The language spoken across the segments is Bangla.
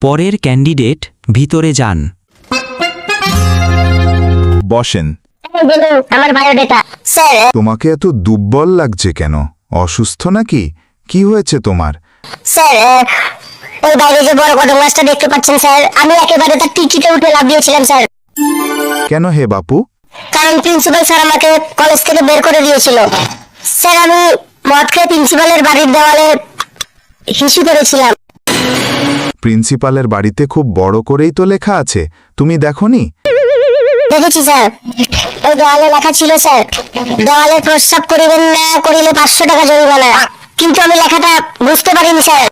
পরের ক্যান্ডিডেট ভিতরে যান। বসেন। আমার বায়োডাটা স্যার। তোমাকে এত দুর্বল লাগছে কেন? অসুস্থ নাকি? কি হয়েছে তোমার? স্যার ওই বাইরে যে বড় কদম গাছটা দেখতে পাচ্ছেন স্যার, আমি একেবারে তার টিকিটে উঠে লাফ দিয়েছিলাম স্যার। কেন হে বাপু? কারণ প্রিন্সিপাল স্যার আমাকে কলেজ থেকে বের করে দিয়েছিল স্যার। আমি মদ খেয়ে প্রিন্সিপালের বাড়ির দেওয়ালে হিসু করেছিলাম। প্রিন্সিপালের বাড়িতে খুব বড় করেই তো লেখা আছে, তুমি দেখোনি? দেখেছি স্যার, ওই দেওয়ালে লেখা ছিল স্যার, দেওয়ালে প্রস্রাব করিবেন না, করিলে 500 টাকা জরিমানা। কিন্তু আমি লেখাটা বুঝতে পারিনি স্যার।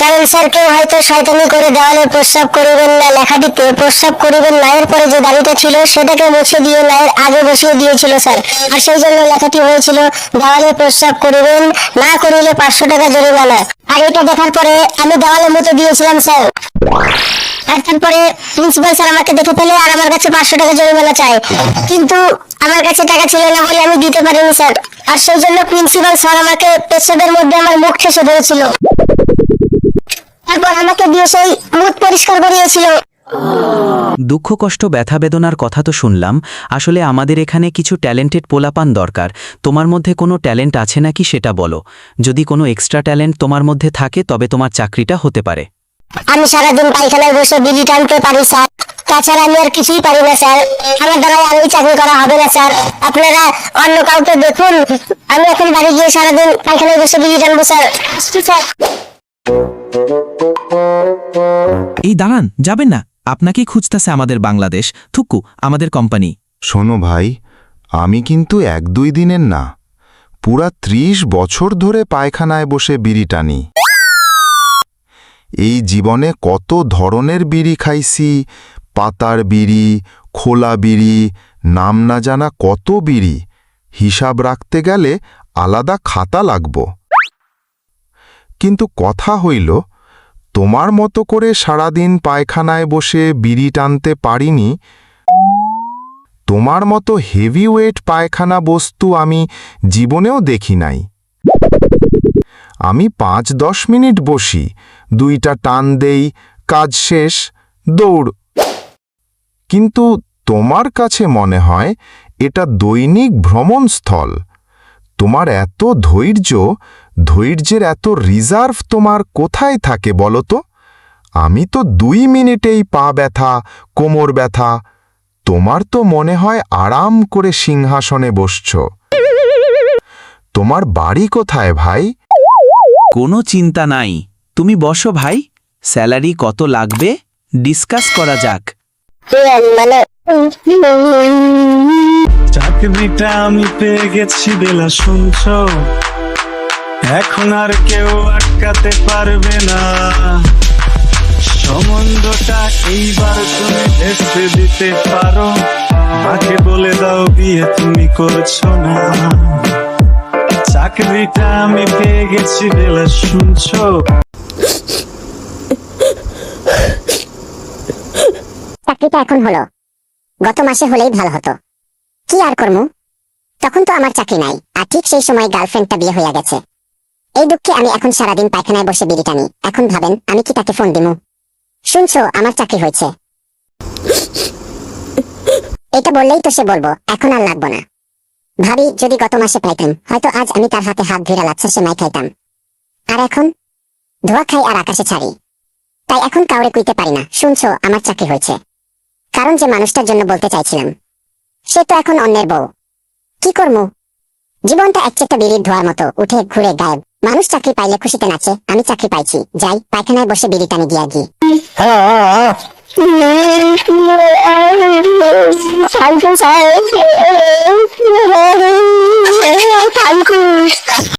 কারণ স্যার কেউ হয়তো শয়তানি করে দেওয়ালে প্রস্রাব করিবেন না লেখাটিতে প্রস্রাব করিবেন না এর পরে যে দাড়িটা ছিল সেটাকে মুছে দিয়ে নায়ের আগে বসিয়ে দিয়েছিল স্যার। আর সেই জন্য লেখাটি হয়েছিল দেওয়ালে প্রস্রাব করিবেন না, করিলে 500 টাকা জরিমানা। আর এটা দেখার পরে আমি দেওয়ালে মুতে দিয়েছিলাম স্যার। আর তারপরে প্রিন্সিপাল স্যার আমাকে দেখে ফেলে আর আমার কাছে 500 টাকা জরিমানা চায়। কিন্তু আমার কাছে টাকা ছিল না বলে আমি দিতে পারিনি স্যার। আর সেই জন্য প্রিন্সিপাল স্যার আমাকে পেছনের মধ্যে আমার মুখ ঠেসে ধরেছিল। তারপর আমাকে দিয়ে সেই মুখ পরিষ্কার করিয়েছিল। দুঃখ কষ্ট ব্যথা বেদনার কথা তো শুনলাম, আসলে আমাদের এখানে কিছু ট্যালেন্টেড পোলাপান দরকার। তোমার মধ্যে কোনো ট্যালেন্ট আছে নাকি সেটা বলো। যদি কোনো এক্সট্রা ট্যালেন্ট তোমার মধ্যে থাকে তবে তোমার চাকরিটা হতে পারে। আমি সারাদিন পায়খানায় বসে বিড়ি টানতে পারি স্যার, তাছাড়া আমি আর কিছুই পারি না স্যার। আমার দ্বারা আর ওই চাকরি করা হবে না স্যার। আপনারা অন্য কাউকে দেখুন, আমি এখন বাড়ি গিয়ে সারাদিন পায়খানায় বসে বিড়ি টানবো স্যার। স্যার এই দাঁড়ান, যাবেন না। আপনাকেই খুঁজতেছে আমাদের বাংলাদেশ থুকু, আমাদের কোম্পানি। শোনো ভাই, আমি কিন্তু 1-2 দিনের না, পুরা 30 বছর ধরে পায়খানায় বসে বিড়ি টানি। এই জীবনে কত ধরনের বিড়ি খাইছি, পাতার বিড়ি, খোলা বিড়ি, নাম না জানা কত বিড়ি। হিসাব রাখতে গেলে আলাদা খাতা লাগব। কিন্তু কথা হইল, তোমার মতো করে সারাদিন পায়খানায় বসে বিড়ি টানতে পারিনি। তোমার মতো হেভিওয়েট পায়খানা বস্তু আমি জীবনেও দেখি নাই। আমি 5-10 মিনিট বসি, 2টা টান দেই, কাজ শেষ, দৌড়। কিন্তু তোমার কাছে মনে হয় এটা দৈনিক ভ্রমণস্থল। তোমার এত ধৈর্যের এত রিজার্ভ তোমার কোথায় থাকে বলো তো? আমি তো 2 মিনিটেই পা ব্যথা, কোমর ব্যথা। তোমার তো মনে হয় আরাম করে সিংহাসনে বসছ। তোমার বাড়ি কোথায় ভাই? কোনো চিন্তা নাই, তুমি বসো ভাই। স্যালারি কত লাগবে ডিসকাস করা যাক। মানে চাকরিটা আমি পেয়ে গেছি বেলা, শুনছো? এখন আর কেউ আটকাতে পারবে না। সম্বন্ধটা এইবার তুমি ভেস্তে দিতে পারো, মাকে বলে দাও বিয়ে তুমি করছো না। চাকরিটা আমি পেয়ে গেছি বেলা, শুনছো? চাকরিটা এখন হলো, গত মাসে হলেই ভালো হতো। কি আর করবো, তখন তো আমার চাকরি নাই, আর ঠিক সেই সময় গার্লফ্রেন্ডটা বিয়ে হয়ে গেছে। এই দুঃখে আমি এখন সারাদিন পায়খানায় বসে বিড়ি টানি। এখন ভাবেন আমি কি তাকে ফোন দিমু? শুনছো, আমার চাকরি হয়েছে। এটা বললেই তো সে বলবো এখন আর লাগবো না। ভাবি যদি গত মাসে পাইতাম, হয়তো আজ আমি তার হাতে হাত ধরে লাচ্ছা সেমাই খাইতাম। আর এখন ধোয়া খাই আর আকাশে ছাড়ি। তাই এখন কাউরে কইতে পারি না শুনছো আমার চাকরি হয়েছে। কারণ যে মানুষটার জন্য বলতে চাইছিলাম সে তো এখন অন্যের বউ। কি করবো, জীবনটা একটা বিড়ির ধোয়ার মতো, উঠে ঘুরে গায়েব। মানুষ চাকরি পাইলে খুশিতে নাচে, আমি চাকরি পাইছি, যাই পায়খানায় বসে বিড়ি টানি গিয়া গিয়ে। Thank you sir, thank you.